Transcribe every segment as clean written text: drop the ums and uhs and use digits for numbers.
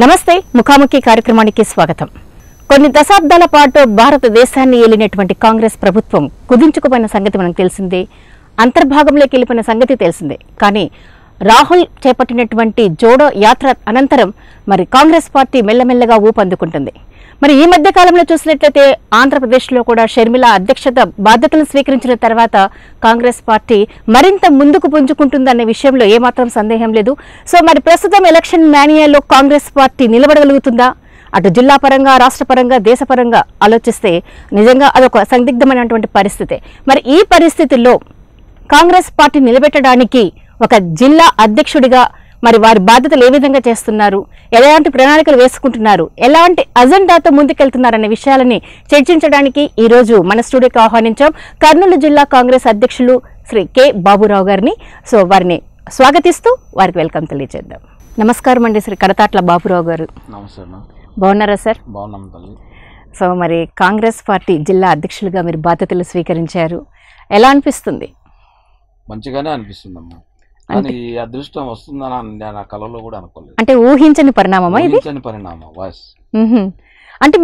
నమస్తే ముఖాముఖి కార్యక్రమానికి స్వాగతం. కొన్ని దశాబ్దాల పాటు భారతదేశాన్ని ఏలినటువంటి కాంగ్రెస్ ప్రభుత్వం కుదించుకుపోయిన సంగతి మనకు తెలిసిందే, అంతర్భాగంలోకి వెళ్ళిపోయిన సంగతి తెలిసిందే. కానీ రాహుల్ చేపట్టినటువంటి జోడో యాత్ర అనంతరం మరి కాంగ్రెస్ పార్టీ మెల్లమెల్లగా ఊపందుకుంటుంది. మరి ఈ మధ్య కాలంలో చూసినట్లయితే ఆంధ్రప్రదేశ్లో కూడా షర్మిల అధ్యక్షత బాధ్యతలు స్వీకరించిన తర్వాత కాంగ్రెస్ పార్టీ మరింత ముందుకు పుంజుకుంటుందనే విషయంలో ఏమాత్రం సందేహం లేదు. సో మరి ప్రస్తుతం ఎలక్షన్ మేనియాలో కాంగ్రెస్ పార్టీ నిలబడగలుగుతుందా? అటు జిల్లా పరంగా, రాష్ట్ర పరంగా, దేశపరంగా ఆలోచిస్తే నిజంగా అదొక సందిగ్ధమైనటువంటి పరిస్థితి. మరి ఈ పరిస్థితుల్లో కాంగ్రెస్ పార్టీ నిలబెట్టడానికి ఒక జిల్లా అధ్యక్షుడిగా మరి వారి బాధ్యతలు ఏ విధంగా చేస్తున్నారు, ఎలాంటి ప్రణాళికలు వేసుకుంటున్నారు, ఎలాంటి అజెండాతో ముందుకెళ్తున్నారనే విషయాలని చర్చించడానికి ఈరోజు మన స్టూడియోకి ఆహ్వానించాం కర్నూలు జిల్లా కాంగ్రెస్ అధ్యక్షులు శ్రీ కె బాబురావు గారిని. సో వారిని స్వాగతిస్తూ వారికి వెల్కమ్ తెలియజేద్దాం. నమస్కారం అండి శ్రీ కడతాట్ల బాబురావు గారు. బాగున్నారా సార్? బాగున్నాం తల్లి. సో మరి కాంగ్రెస్ పార్టీ జిల్లా అధ్యక్షులుగా మీరు బాధ్యతలు స్వీకరించారు, ఎలా అనిపిస్తుంది? మంచిగానే అనిపిస్తుందమ్మా. కానీ అదృష్టం వస్తుందని నా కళలో కూడా అనుకోలేదు. అంటే ఊహించని పరిణామమా ఇది? ఊహించని పరిణామం. వాయిస్ అంటే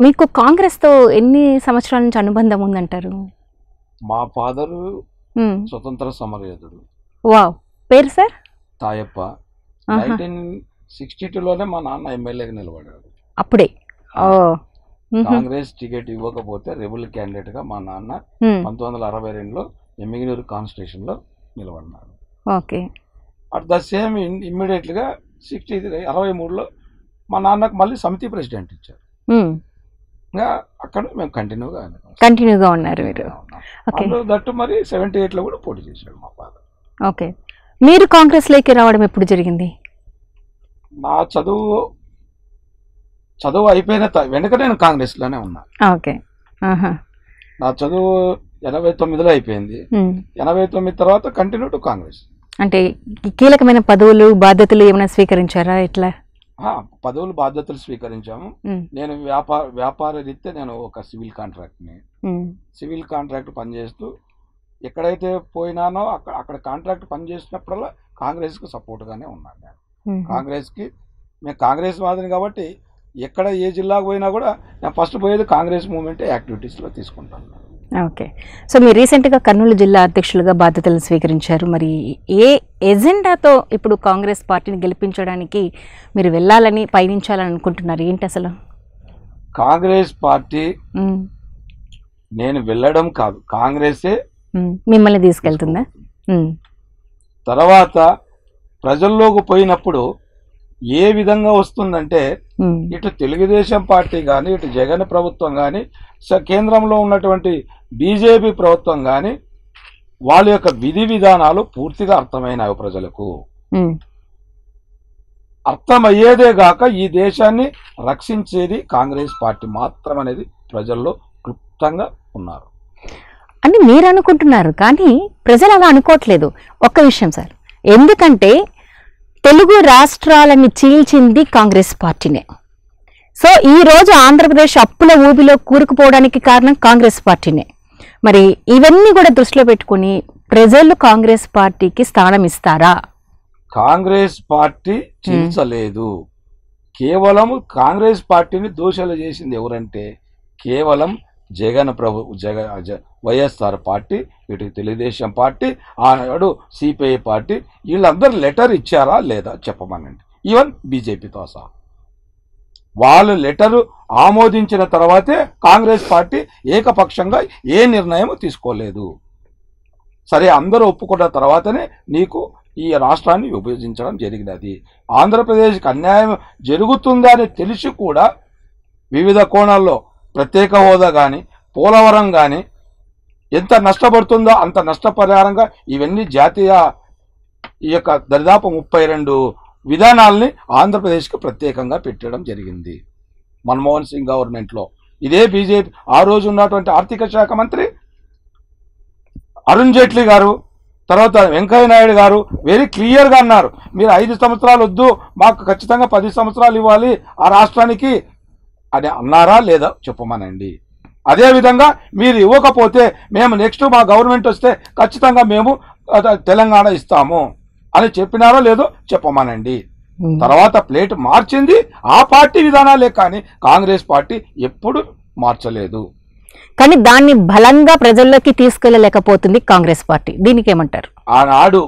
మీకు కాంగ్రెస్ తో ఎన్ని సంవత్సరాల నుంచి అనుబంధం ఉందంటారు? మా ఫాదరు స్వతంత్ర సమరయోధుడు. వావ్. పేరు సార్? తాయప్ప. 1962లోనే మా నాన్న ఎమ్మెల్యేగా నిలబడ్డాడు. అప్పుడే కాంగ్రెస్ టికెట్ ఇవ్వకపోతే రెబుల్ క్యాండిడేట్ గా మా నాన్న 1962లో ఎమ్మిగినూరు కాన్స్టిట్యూషన్ లో నిలబడినాడు. ఓకే. అట్ ద సేమ్ ఇమ్మీడియట్గా 63లో మా నాన్నకు మళ్ళీ సమితి ప్రెసిడెంట్ ఇచ్చారు. ఇంకా అక్కడ మేము కంటిన్యూగా ఉన్నారు మీరు. దట్టు మరి 78లో కూడా పోటీ చేశాడు మా ఫాదర్. ఓకే. మీరు కాంగ్రెస్ లోకి రావడం ఎప్పుడు జరిగింది? నా చదువు అయిపోయిన వెనుక నేను కాంగ్రెస్ లోనే ఉన్నా. ఓకే. నా చదువు 89లో అయిపోయింది. 89 తర్వాత కంటిన్యూ టు కాంగ్రెస్. అంటే కీలకమైన పదవులు, బాధ్యతలు ఏమైనా స్వీకరించారా? ఎట్లా? పదవులు, బాధ్యతలు స్వీకరించాము. నేను వ్యాపార రీత్యా నేను ఒక సివిల్ కాంట్రాక్ట్ పనిచేస్తూ ఎక్కడైతే పోయినానో అక్కడ కాంట్రాక్ట్ పనిచేసినప్పుడల్లా కాంగ్రెస్ కు సపోర్ట్ గానే ఉన్నాను. నేను మేము కాంగ్రెస్ వాదిని కాబట్టి ఎక్కడ ఏ జిల్లాకు పోయినా కూడా నేను ఫస్ట్ పోయేది కాంగ్రెస్ మూవ్మెంట్ యాక్టివిటీస్ లో తీసుకుంటాను. ఓకే. సో మీరు రీసెంట్గా కర్నూలు జిల్లా అధ్యక్షులుగా బాధ్యతలు స్వీకరించారు. మరి ఏ ఎజెండాతో ఇప్పుడు కాంగ్రెస్ పార్టీని గెలిపించడానికి మీరు వెళ్ళాలని, పయనించాలని అనుకుంటున్నారు? ఏంటి అసలు? కాంగ్రెస్ పార్టీ నేను వెళ్ళడం కాదు, కాంగ్రెసే మిమ్మల్ని తీసుకెళ్తుందా? తర్వాత ప్రజల్లోకి పోయినప్పుడు ఏ విధంగా వస్తుందంటే ఇటు తెలుగుదేశం పార్టీ కానీ, ఇటు జగన్ ప్రభుత్వం కానీ, కేంద్రంలో ఉన్నటువంటి బీజేపీ ప్రభుత్వం కానీ వాళ్ళ యొక్క విధి విధానాలు పూర్తిగా అర్థమైనవి. ప్రజలకు అర్థమయ్యేదే గాక ఈ దేశాన్ని రక్షించేది కాంగ్రెస్ పార్టీ మాత్రం అనేది ప్రజల్లో క్లుప్తంగా ఉన్నారు అని మీరు అనుకుంటున్నారు. కానీ ప్రజలు అలా అనుకోవట్లేదు. ఒక్క విషయం సార్, ఎందుకంటే తెలుగు రాష్ట్రాలని చీల్చింది కాంగ్రెస్ పార్టీనే. సో ఈ రోజు ఆంధ్రప్రదేశ్ అప్పుల ఊబిలో కూరుకుపోవడానికి కారణం కాంగ్రెస్ పార్టీనే. మరి ఇవన్నీ కూడా దృష్టిలో పెట్టుకుని ప్రజలు కాంగ్రెస్ పార్టీకి స్థానం ఇస్తారా? కాంగ్రెస్ పార్టీ చీల్చలేదు. కేవలం కాంగ్రెస్ పార్టీని దోషాలు చేసింది ఎవరంటే కేవలం వైఎస్ఆర్ పార్టీ, ఇటు తెలుగుదేశం పార్టీ, ఆనాడు సిపిఐ పార్టీ, వీళ్ళందరూ లెటర్ ఇచ్చారా లేదా చెప్పమనండి. ఈవెన్ బీజేపీతో సహా వాళ్ళు లెటరు ఆమోదించిన తర్వాతే కాంగ్రెస్ పార్టీ ఏకపక్షంగా ఏ నిర్ణయం తీసుకోలేదు. సరే, అందరూ ఒప్పుకున్న తర్వాతనే నీకు ఈ రాష్ట్రాన్ని విభజించడం జరిగినది. ఆంధ్రప్రదేశ్కి అన్యాయం జరుగుతుందని తెలిసి కూడా వివిధ కోణాల్లో ప్రత్యేక హోదా కానీ, పోలవరం కానీ ఎంత నష్టపడుతుందో అంత నష్టపరిహారంగా ఇవన్నీ జాతీయ ఈ యొక్క దరిదాపు 32 విధానాలని ఆంధ్రప్రదేశ్కి ప్రత్యేకంగా పెట్టడం జరిగింది మన్మోహన్ సింగ్ గవర్నమెంట్లో. ఇదే బీజేపీ ఆ రోజు ఉన్నటువంటి ఆర్థిక శాఖ మంత్రి అరుణ్ జైట్లీ గారు, తర్వాత వెంకయ్య నాయుడు గారు వెరీ క్లియర్గా అన్నారు, మీరు 5 సంవత్సరాలు వద్దు, మాకు ఖచ్చితంగా 10 సంవత్సరాలు ఇవ్వాలి ఆ రాష్ట్రానికి అని అన్నారా లేదా చెప్పమనండి. అదేవిధంగా మీరు ఇవ్వకపోతే మేము నెక్స్ట్ మా గవర్నమెంట్ వస్తే ఖచ్చితంగా మేము తెలంగాణ ఇస్తాము అని చెప్పినారో లేదో చెప్పమనండి. తర్వాత ప్లేట్ మార్చింది ఆ పార్టీ విధానాలే, కానీ కాంగ్రెస్ పార్టీ ఎప్పుడు మార్చలేదు. కానీ దాన్ని బలంగా ప్రజల్లోకి తీసుకెళ్లలేకపోతుంది కాంగ్రెస్ పార్టీ. దీనికి ఏమంటారు? ఆనాడు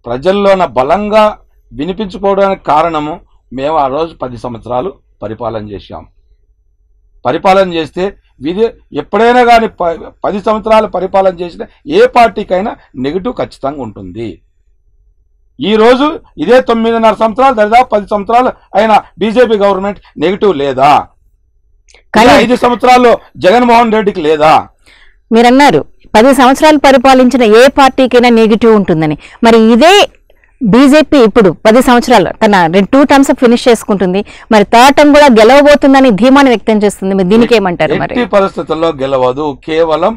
ప్రజల్లోన బలంగా వినిపించుకోవడానికి కారణము, మేము ఆ రోజు 10 సంవత్సరాలు పరిపాలన చేశాం. పరిపాలన చేస్తే ఎప్పుడైనా కానీ 10 సంవత్సరాలు పరిపాలన చేసిన ఏ పార్టీకైనా నెగిటివ్ ఖచ్చితంగా ఉంటుంది. ఈరోజు ఇదే 9.5 సంవత్సరాలు, దరిదాపు 10 సంవత్సరాలు అయిన బీజేపీ గవర్నమెంట్ నెగిటివ్ లేదా? 5 సంవత్సరాల్లో జగన్మోహన్ రెడ్డికి లేదా? మీరన్నారు 10 సంవత్సరాలు పరిపాలించిన ఏ పార్టీకైనా నెగిటివ్ ఉంటుందని. మరి ఇదే బీజేపీ ఇప్పుడు 10 సంవత్సరాలు తన 2 టర్మ్స్ ఫినిష్ చేసుకుంటుంది, మరి థర్డ్ టర్మ్ కూడా గెలవబోతుందని ధీమాన్ని వ్యక్తం చేస్తుంది. మరి దీనికి ఏమంటారు? మరి ఎట్టి పరిస్థితుల్లో గెలవదు. కేవలం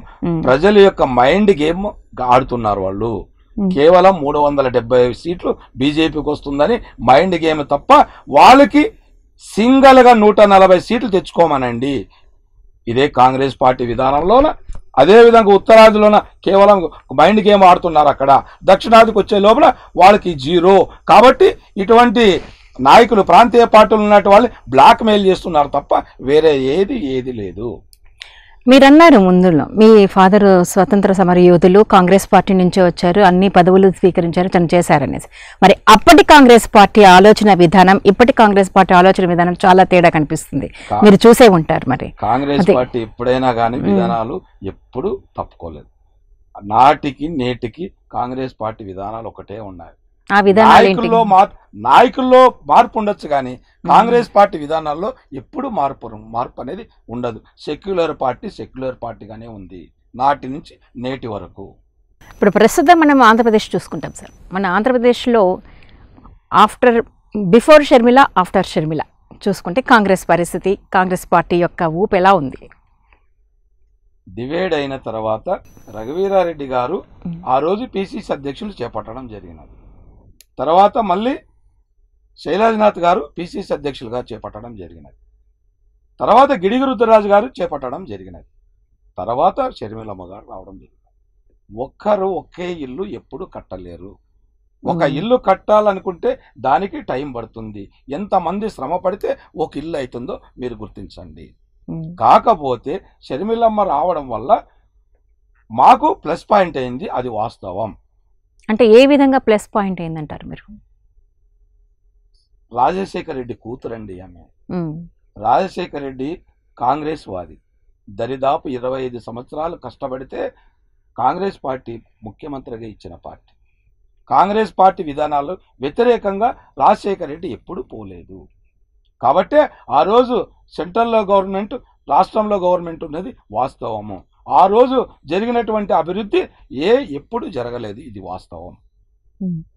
ప్రజల యొక్క మైండ్ గేమ్ ఆడుతున్నారు వాళ్ళు. కేవలం 375 సీట్లు బీజేపీకి వస్తుందని మైండ్ గేమ్ తప్ప, వాళ్ళకి సింగల్ గా 140 సీట్లు తెచ్చుకోమనండి. ఇదే కాంగ్రెస్ పార్టీ విధానంలోన, అదే విధంగా ఉత్తరాదిలోన కేవలం మైండ్ గేమ్ ఆడుతున్నారు. అక్కడ దక్షిణాదికి వచ్చే లోపల వాళ్ళకి 0. కాబట్టి ఇటువంటి నాయకులు, ప్రాంతీయ పార్టీలు ఉన్నట్టు వాళ్ళు బ్లాక్ మెయిల్ చేస్తున్నారు తప్ప వేరే ఏది లేదు. మీరన్నారు ముందులో మీ ఫాదర్ స్వతంత్ర సమర యోధులు, కాంగ్రెస్ పార్టీ నుంచే వచ్చారు, అన్ని పదవులు స్వీకరించారు, తను చేశారనేసి. మరి అప్పటి కాంగ్రెస్ పార్టీ ఆలోచన విధానం, ఇప్పటి కాంగ్రెస్ పార్టీ ఆలోచన విధానం చాలా తేడా కనిపిస్తుంది. మీరు చూసే ఉంటారు. మరి కాంగ్రెస్ పార్టీ ఎప్పుడైనా కానీ విధానాలు ఎప్పుడు తప్పుకోలేదు. నాటికి నేటికి కాంగ్రెస్ పార్టీ విధానాలు ఒకటే ఉన్నాయి. ఆ విధానాలు నాయకుల్లో మార్పు ఉండొచ్చు, కానీ కాంగ్రెస్ పార్టీ విధానాల్లో ఎప్పుడు మార్పు అనేది ఉండదు. సెక్యులర్ పార్టీగానే ఉంది నాటి నుంచి నేటి వరకు. ఇప్పుడు ప్రస్తుతం మనం ఆంధ్రప్రదేశ్ చూసుకుంటాం సార్. మన ఆంధ్రప్రదేశ్లో బిఫోర్ షర్మిల, ఆఫ్టర్ షర్మిల చూసుకుంటే కాంగ్రెస్ పరిస్థితి, కాంగ్రెస్ పార్టీ యొక్క ఊపు ఎలా ఉంది? డివైడ్ అయిన తర్వాత రఘువీరారెడ్డి గారు ఆ రోజు పిసిసి అధ్యక్షులు చేపట్టడం జరిగినది. తర్వాత మళ్ళీ శైలజనాథ్ గారు పిసిసి అధ్యక్షులుగా చేపట్టడం జరిగినది. తర్వాత గిడిగి రుద్రరాజు గారు చేపట్టడం జరిగినది. తర్వాత షర్మిలమ్మ గారు రావడం జరిగినది. ఒక్కరు ఒకే ఇల్లు ఎప్పుడు కట్టలేరు. ఒక ఇల్లు కట్టాలనుకుంటే దానికి టైం పడుతుంది. ఎంతమంది శ్రమ పడితే ఒక ఇల్లు అవుతుందో మీరు గుర్తించండి. కాకపోతే షర్మిలమ్మ రావడం వల్ల మాకు ప్లస్ పాయింట్ అయింది, అది వాస్తవం. అంటే ఏ విధంగా ప్లస్ పాయింట్ అయిందంటారు మీరు? రాజశేఖర రెడ్డి కూతురండి ఆమె. రాజశేఖర రెడ్డి కాంగ్రెస్ వాది. దరిదాపు 25 సంవత్సరాలు కష్టపడితే కాంగ్రెస్ పార్టీ ముఖ్యమంత్రిగా ఇచ్చిన పార్టీ. కాంగ్రెస్ పార్టీ విధానాలు వ్యతిరేకంగా రాజశేఖర రెడ్డి ఎప్పుడు పోలేదు. కాబట్టి ఆ రోజు సెంట్రల్లో గవర్నమెంట్, రాష్ట్రంలో గవర్నమెంట్ ఉన్నది వాస్తవము. ఆ రోజు జరిగినటువంటి అభివృద్ధి ఎప్పుడు జరగలేదు, ఇది వాస్తవం.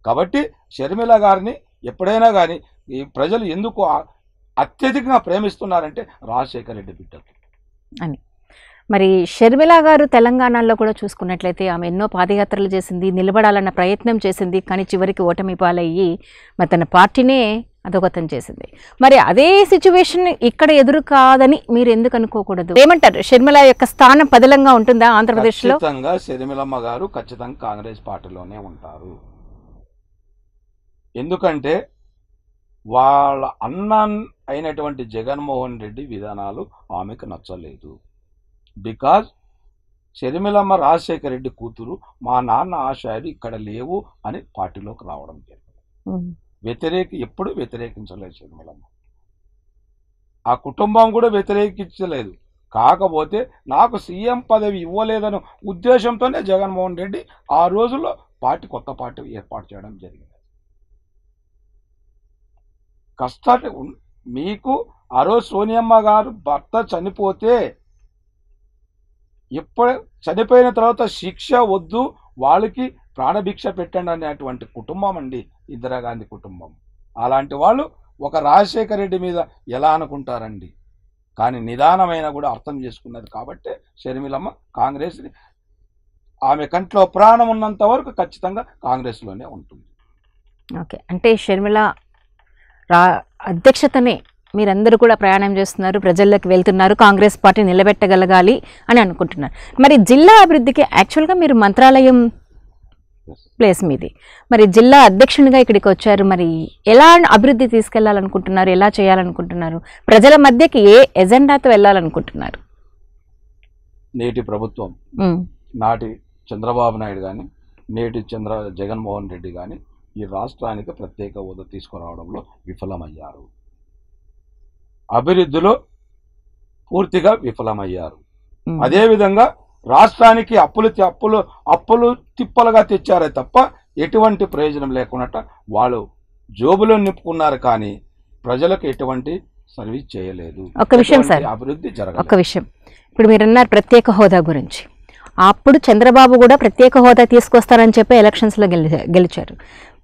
కాబట్టి షర్మిల గారిని ఎప్పుడైనా కానీ ఈ ప్రజలు ఎందుకు అత్యధికంగా ప్రేమిస్తున్నారంటే రాజశేఖర రెడ్డి బిడ్డలు అని. మరి షర్మిల గారు తెలంగాణలో కూడా చూసుకున్నట్లయితే ఆమె ఎన్నో పాదయాత్రలు చేసింది, నిలబడాలన్న ప్రయత్నం చేసింది, కానీ చివరికి ఓటమి పాలయ్యి మరి తన పార్టీనే అధోగతం చేసింది. మరి అదే సిచ్యువేషన్ ఇక్కడ ఎదురు కాదని మీరు ఎందుకు అనుకోకూడదు? ఏమంటారు? షర్మిల యొక్క స్థానం పదిలంగా ఉంటుందా ఆంధ్రప్రదేశ్లో? ఖచ్చితంగా షర్మిలమ్మ గారు ఖచ్చితంగా కాంగ్రెస్ పార్టీలోనే ఉంటారు. ఎందుకంటే వాళ్ళ అన్న అయినటువంటి జగన్మోహన్ రెడ్డి విధానాలు ఆమెకు నచ్చలేదు. బికాజ్ షర్మిలమ్మ రాజశేఖర రెడ్డి కూతురు, మా నాన్న ఆశయాలు ఇక్కడ లేవు అని పార్టీలోకి రావడం జరిగింది. ఎప్పుడు వ్యతిరేకించలేదు షర్మిలమ్మ. ఆ కుటుంబం కూడా వ్యతిరేకించలేదు. కాకపోతే నాకు సీఎం పదవి ఇవ్వలేదన్న ఉద్దేశంతోనే జగన్మోహన్ రెడ్డి ఆ రోజుల్లో కొత్త పార్టీ ఏర్పాటు చేయడం జరిగింది. కష్టాలు మీకు ఆ రోజు సోనియమ్మ గారు భర్త చనిపోతే, చనిపోయిన తర్వాత శిక్ష వద్దు, వాళ్ళకి ప్రాణభిక్ష పెట్టండి అనేటువంటి కుటుంబం అండి ఇందిరాగాంధీ కుటుంబం. అలాంటి వాళ్ళు ఒక రాజశేఖర రెడ్డి మీద ఎలా అనుకుంటారండి? కానీ నిదానమైన కూడా అర్థం చేసుకున్నది. కాబట్టి షర్మిలమ్మ కాంగ్రెస్ని, ఆమె కంట్లో ప్రాణం ఉన్నంత వరకు ఖచ్చితంగా కాంగ్రెస్లోనే ఉంటుంది. ఓకే, అంటే షర్మిల అధ్యక్షతనే మీరందరూ కూడా ప్రయాణం చేస్తున్నారు, ప్రజల్లోకి వెళ్తున్నారు, కాంగ్రెస్ పార్టీ నిలబెట్టగలగాలి అని అనుకుంటున్నారు. మరి జిల్లా అభివృద్ధికి యాక్చువల్గా మీరు మంత్రాలయం ప్లేస్ మీది. మరి జిల్లా అధ్యక్షునిగా ఇక్కడికి వచ్చారు, మరి ఎలా అభివృద్ధి తీసుకెళ్లాలనుకుంటున్నారు, ఎలా చేయాలనుకుంటున్నారు, ప్రజల మధ్యకి ఏ ఎజెండాతో వెళ్ళాలనుకుంటున్నారు? నేటి ప్రభుత్వం, నాటి చంద్రబాబు నాయుడు కానీ, నేటి జగన్మోహన్ రెడ్డి కానీ ఈ రాష్ట్రానికి ప్రత్యేక హోదా తీసుకురావడంలో విఫలమయ్యారు. అభివృద్ధిలో పూర్తిగా విఫలమయ్యారు. అదేవిధంగా రాష్ట్రానికి అప్పులు తిప్పలుగా తెచ్చారే తప్ప ఎటువంటి ప్రయోజనం లేకుండా వాళ్ళు జోబులో నింపుకున్నారు, కానీ ప్రజలకు ఎటువంటి సర్వీస్ చేయలేదు. ఒక విషయం సార్, అభివృద్ధి జరగలేదు. ఒక విషయం, ఇప్పుడు మీరు అన్నారు ప్రత్యేక హోదా గురించి. అప్పుడు చంద్రబాబు కూడా ప్రత్యేక హోదా తీసుకొస్తారని చెప్పి ఎలక్షన్స్లో గెలిచారు.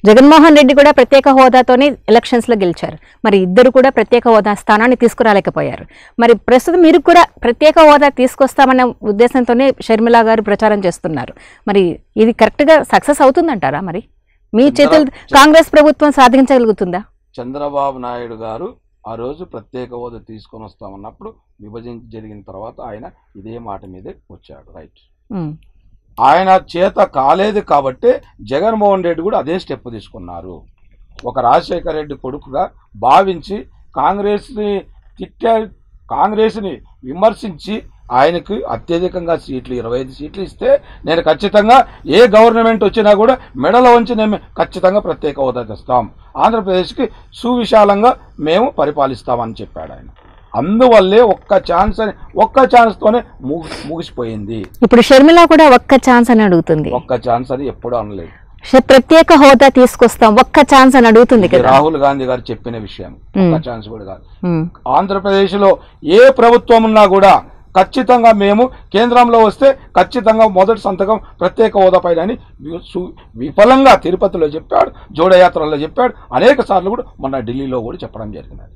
జగన్మోహన్ రెడ్డి కూడా ప్రత్యేక హోదాతోనే ఎలక్షన్స్లో గెలిచారు. మరి ఇద్దరు కూడా ప్రత్యేక హోదా స్థానాన్ని తీసుకురాలేకపోయారు. మరి ప్రస్తుతం మీరు కూడా ప్రత్యేక హోదా తీసుకొస్తామన్న ఉద్దేశంతోనే షర్మిల గారు ప్రచారం చేస్తున్నారు. మరి ఇది కరెక్ట్గా సక్సెస్ అవుతుందంటారా? మరి మీ చేతులు కాంగ్రెస్ ప్రభుత్వం సాధించగలుగుతుందా? చంద్రబాబు నాయుడు గారు ఆ రోజు ప్రత్యేక హోదా తీసుకొని వస్తామన్నప్పుడు విభజన జరిగిన తర్వాత ఆయన ఇదే మాట మీదే వచ్చాడు. రైట్, ఆయన చేత కాలేదు కాబట్టి జగన్మోహన్ రెడ్డి కూడా అదే స్టెప్ తీసుకున్నారు. ఒక రాజశేఖర రెడ్డి కొడుకుగా భావించి కాంగ్రెస్ని విమర్శించి ఆయనకు అత్యధికంగా సీట్లు 25 సీట్లు ఇస్తే నేను ఖచ్చితంగా ఏ గవర్నమెంట్ వచ్చినా కూడా మెడలో ఉంచి నేను ఖచ్చితంగా ప్రత్యేక హోదా తెస్తాం, ఆంధ్రప్రదేశ్కి సువిశాలంగా మేము పరిపాలిస్తామని చెప్పాడు ఆయన. అందువల్లే ఒక్క ఛాన్స్తోనే ముగిసిపోయింది. ఇప్పుడు షర్మిల కూడా ఒక్క ఛాన్స్ అని అడుగుతుంది. ఒక్క ఛాన్స్ అని ఎప్పుడూ అనలేదు. ప్రత్యేక హోదా తీసుకొస్తాం ఒక్క ఛాన్స్ అని అడుగుతుంది కదా. రాహుల్ గాంధీ గారు చెప్పిన విషయం ఒక్క ఛాన్స్ కూడా కాదు. ఆంధ్రప్రదేశ్ లో ఏ ప్రభుత్వం ఉన్నా కూడా ఖచ్చితంగా మేము కేంద్రంలో వస్తే ఖచ్చితంగా మొదటి సంతకం ప్రత్యేక హోదా పైన అని విఫలంగా తిరుపతిలో చెప్పాడు, జోడయాత్రలో చెప్పాడు, అనేక సార్లు కూడా మొన్న ఢిల్లీలో కూడా చెప్పడం జరిగినది.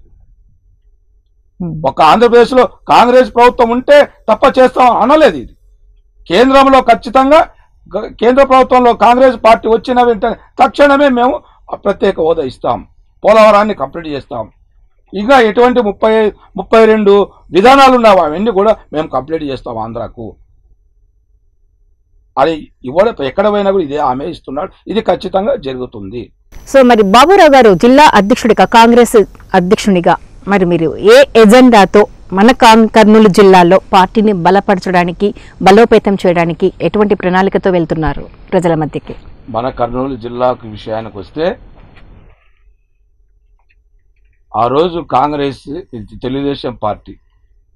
ఒక ఆంధ్రప్రదేశ్లో కాంగ్రెస్ ప్రభుత్వం ఉంటే తప్ప చేస్తాం అనలేదు. ఇది కేంద్రంలో ఖచ్చితంగా కేంద్ర ప్రభుత్వంలో కాంగ్రెస్ పార్టీ వచ్చిన వెంటనే తక్షణమే మేము ప్రత్యేక హోదా ఇస్తాం, పోలవరాన్ని కంప్లీట్ చేస్తాం, ఇంకా ఎటువంటి 32 విధానాలు ఉన్నావు అవన్నీ కూడా మేము కంప్లీట్ చేస్తాం ఆంధ్రాకు అది ఎక్కడ పోయినా కూడా ఇదే ఆమె ఇస్తున్నాడు. ఇది ఖచ్చితంగా జరుగుతుంది. సో మరి బాబురావు గారు జిల్లా అధ్యక్షుడిగా, కాంగ్రెస్ అధ్యక్షునిగా మరి మీరు ఏ ఎజెండాతో మన కర్నూలు జిల్లాలో పార్టీని బలపరచడానికి, బలోపేతం చేయడానికి ఎటువంటి ప్రణాళికతో వెళ్తున్నారు ప్రజల మధ్యకి? మన కర్నూలు జిల్లాకు విషయానికి వస్తే ఆ రోజు కాంగ్రెస్ తెలుగుదేశం పార్టీ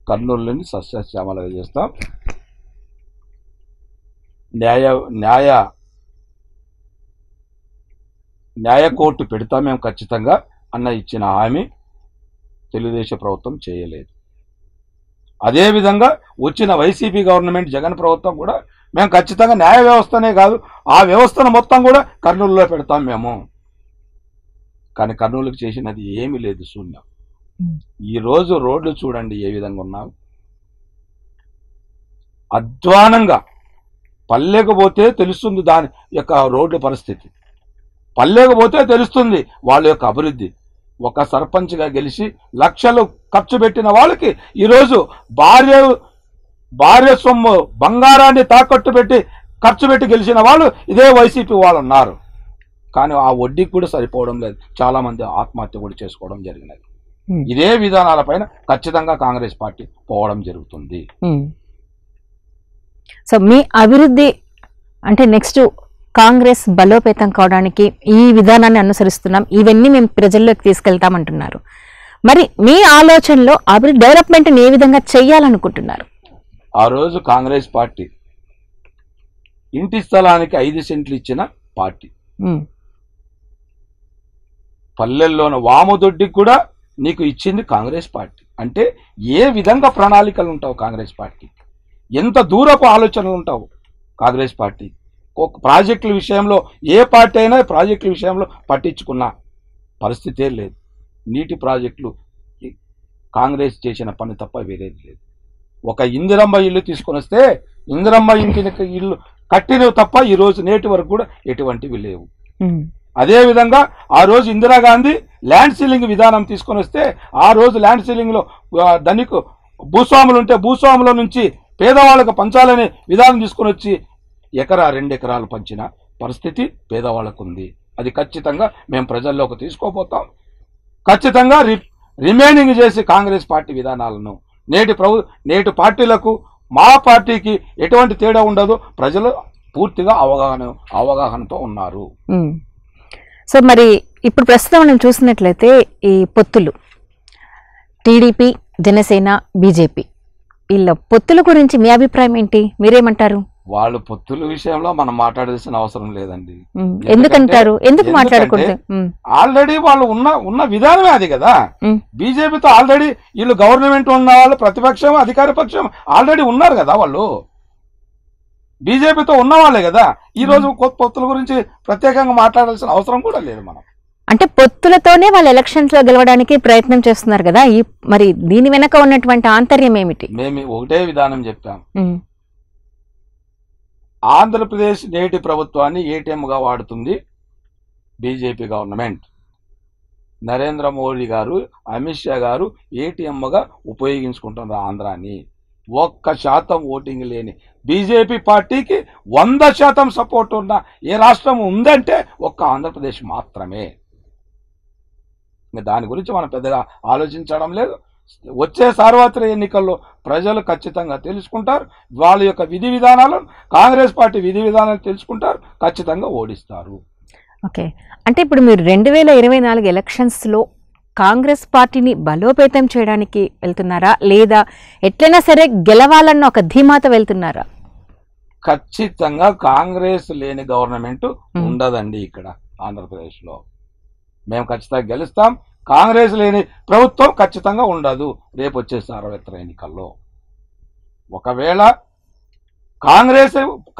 కర్నూలుని సస్యశ్యామలుగా చేస్తాం, న్యాయ కోర్టు పెడతాం మేము ఖచ్చితంగా అన్న ఇచ్చిన హామీ తెలుగుదేశం ప్రభుత్వం చేయలేదు. అదేవిధంగా వచ్చిన వైసీపీ గవర్నమెంట్ జగన్ ప్రభుత్వం కూడా మేము ఖచ్చితంగా న్యాయ వ్యవస్థనే కాదు ఆ వ్యవస్థను మొత్తం కూడా కర్నూలులో పెడతాం మేము. కానీ కర్నూలుకి చేసినది ఏమీ లేదు, శూన్యం. ఈరోజు రోడ్లు చూడండి ఏ విధంగా ఉన్నావు. అధ్వానంగా పల్లెకు పోతే తెలుస్తుంది దాని యొక్క రోడ్ల పరిస్థితి, పల్లెకు పోతే తెలుస్తుంది వాళ్ళ యొక్క అభివృద్ధి. ఒక సర్పంచ్గా గెలిచి లక్షలు ఖర్చు పెట్టిన వాళ్ళకి ఈరోజు భార్య సొమ్ము బంగారాన్ని తాకట్టు పెట్టి ఖర్చు పెట్టి గెలిచిన వాళ్ళు ఇదే వైసీపీ వాళ్ళు ఉన్నారు. కానీ ఆ వడ్డీకి కూడా సరిపోవడం లేదు, చాలా మంది ఆత్మహత్య కూడా చేసుకోవడం జరిగినది. ఇదే విధానాలపైన ఖచ్చితంగా కాంగ్రెస్ పార్టీ పోవడం జరుగుతుంది. సో మీ అభివృద్ధి అంటే నెక్స్ట్ కాంగ్రెస్ బలోపేతం కావడానికి ఈ విధానాన్ని అనుసరిస్తున్నాం, ఇవన్నీ మేము ప్రజల్లోకి తీసుకెళ్తామంటున్నారు. మరి మీ ఆలోచనలో అభివృద్ధి డెవలప్మెంట్ని ఏ విధంగా చేయాలనుకుంటున్నారు? ఆ రోజు కాంగ్రెస్ పార్టీ ఇంటి స్థలానికి 5 సెంట్లు ఇచ్చిన పార్టీ, పల్లెల్లోన వాముదొడ్డికి కూడా నీకు ఇచ్చింది కాంగ్రెస్ పార్టీ. అంటే ఏ విధంగా ప్రణాళికలు ఉంటావు కాంగ్రెస్ పార్టీ, ఎంత దూరపు ఆలోచనలు ఉంటావు కాంగ్రెస్ పార్టీ. ప్రాజెక్టుల విషయంలో ఏ పార్టీ అయినా ప్రాజెక్టుల విషయంలో పట్టించుకున్న పరిస్థితే లేదు. నీటి ప్రాజెక్టులు కాంగ్రెస్ చేసిన పని తప్ప వేరేది లేదు. ఒక ఇందిరమ్మ ఇల్లు తీసుకొని వస్తే ఇందిరమ్మ ఇంటికి ఇల్లు కట్టినవి తప్ప ఈ రోజు నేటి వరకు కూడా ఎటువంటివి లేవు. అదేవిధంగా ఆ రోజు ఇందిరాగాంధీ ల్యాండ్ సీలింగ్ విధానం తీసుకొని వస్తే ఆ రోజు ల్యాండ్ సీలింగ్లో ధనికు భూస్వాములు ఉంటే భూస్వాముల నుంచి పేదవాళ్ళకు పంచాలనే విధానం తీసుకొని వచ్చి 1-2 ఎకరాలు పంచిన పరిస్థితి పేదవాళ్ళకు ఉంది. అది ఖచ్చితంగా మేము ప్రజల్లోకి తీసుకోపోతాం. ఖచ్చితంగా రిమైనింగ్ చేసి కాంగ్రెస్ పార్టీ విధానాలను నేటి పార్టీలకు మా పార్టీకి ఎటువంటి తేడా ఉండదు. ప్రజలు పూర్తిగా అవగాహనతో ఉన్నారు. సో మరి ఇప్పుడు ప్రస్తుతం మనం చూసినట్లయితే ఈ పొత్తులు టీడీపీ, జనసేన, బీజేపీ వీళ్ళ పొత్తుల గురించి మీ అభిప్రాయం ఏంటి? మీరేమంటారు? వాళ్ళు పొత్తుల విషయంలో మనం మాట్లాడాల్సిన అవసరం లేదండి. ఎందుకంటారు? ఎందుకు మాట్లాడుకుంటే ఆల్రెడీ వాళ్ళు ఉన్న విధానమే అది కదా. బీజేపీతో ఆల్రెడీ వీళ్ళు గవర్నమెంట్ ఉన్న వాళ్ళు ప్రతిపక్షం అధికార పక్షం ఆల్రెడీ ఉన్నారు కదా. వాళ్ళు బీజేపీతో ఉన్నవాళ్లే కదా. ఈ రోజు పొత్తుల గురించి ప్రత్యేకంగా మాట్లాడాల్సిన అవసరం కూడా లేదు. మనం అంటే పొత్తులతోనే వాళ్ళు ఎలక్షన్స్ లో గెలవడానికి ప్రయత్నం చేస్తున్నారు కదా. మరి దీని వెనక ఉన్నటువంటి ఆంతర్యం ఏమిటి? మేము ఒకటే విధానం చెప్పాం. ఆంధ్రప్రదేశ్ నేటి ప్రభుత్వాన్ని ఏటీఎంగా వాడుతుంది బీజేపీ గవర్నమెంట్. నరేంద్ర మోడీ గారు, అమిత్ షా గారు ఏటీఎంగా ఉపయోగించుకుంటున్నారు ఆంధ్రాని. 1% ఓటింగ్ లేని బీజేపీ పార్టీకి 100% సపోర్ట్ ఉన్న ఏ రాష్ట్రం ఉందంటే ఒక్క ఆంధ్రప్రదేశ్ మాత్రమే. దాని గురించి మనం పెద్దగా ఆలోచించడం లేదు. వచ్చే సార్వత్రిక ఎన్నికల్లో ప్రజలు ఖచ్చితంగా తెలుసుకుంటారు. వాళ్ళ యొక్క విధి విధానాలను, కాంగ్రెస్ పార్టీ విధి విధానాలు తెలుసుకుంటారు, ఖచ్చితంగా ఓడిస్తారు. ఓకే, అంటే ఇప్పుడు మీరు 2024 ఎలక్షన్స్లో కాంగ్రెస్ పార్టీని బలోపేతం చేయడానికి వెళ్తున్నారా, లేదా ఎట్లయినా సరే గెలవాలన్న ఒక ధీమాతో వెళ్తున్నారా? ఖచ్చితంగా కాంగ్రెస్ లేని గవర్నమెంట్ ఉండదండి ఇక్కడ ఆంధ్రప్రదేశ్లో. మేము ఖచ్చితంగా గెలుస్తాం. కాంగ్రెస్ లేని ప్రభుత్వం ఖచ్చితంగా ఉండదు రేపు వచ్చే సార్వత్రిక ఎన్నికల్లో. ఒకవేళ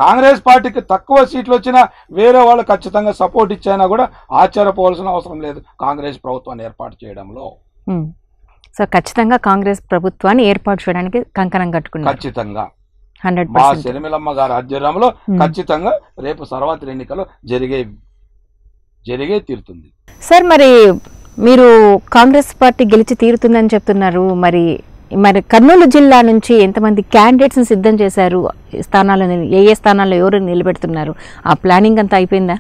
కాంగ్రెస్ పార్టీకి తక్కువ సీట్లు వచ్చినా వేరే వాళ్ళు ఖచ్చితంగా సపోర్ట్ ఇచ్చైనా కూడా ఆశ్చర్యపోవాల్సిన అవసరం లేదు కాంగ్రెస్ ప్రభుత్వాన్ని ఏర్పాటు చేయడంలో. సో ఖచ్చితంగా కాంగ్రెస్ ప్రభుత్వాన్ని ఏర్పాటు చేయడానికి కంకణం కట్టుకున్నారు. ఖచ్చితంగా 100%. మా సిరిమిలమ్మ గారి ఆధ్వర్యంలో ఖచ్చితంగా రేపు సార్వత్రిక ఎన్నికల్లో జరిగే తీరుతుంది. సార్, మరి మీరు కాంగ్రెస్ పార్టీ గెలిచి తీరుతుందని చెప్తున్నారు. మరి కర్నూలు జిల్లా నుంచి ఎంతమంది క్యాండిడేట్స్ని సిద్ధం చేశారు? ఏ స్థానాల్లో ఎవరు నిలబెడుతున్నారు? ఆ ప్లానింగ్ అంతా అయిపోయిందా?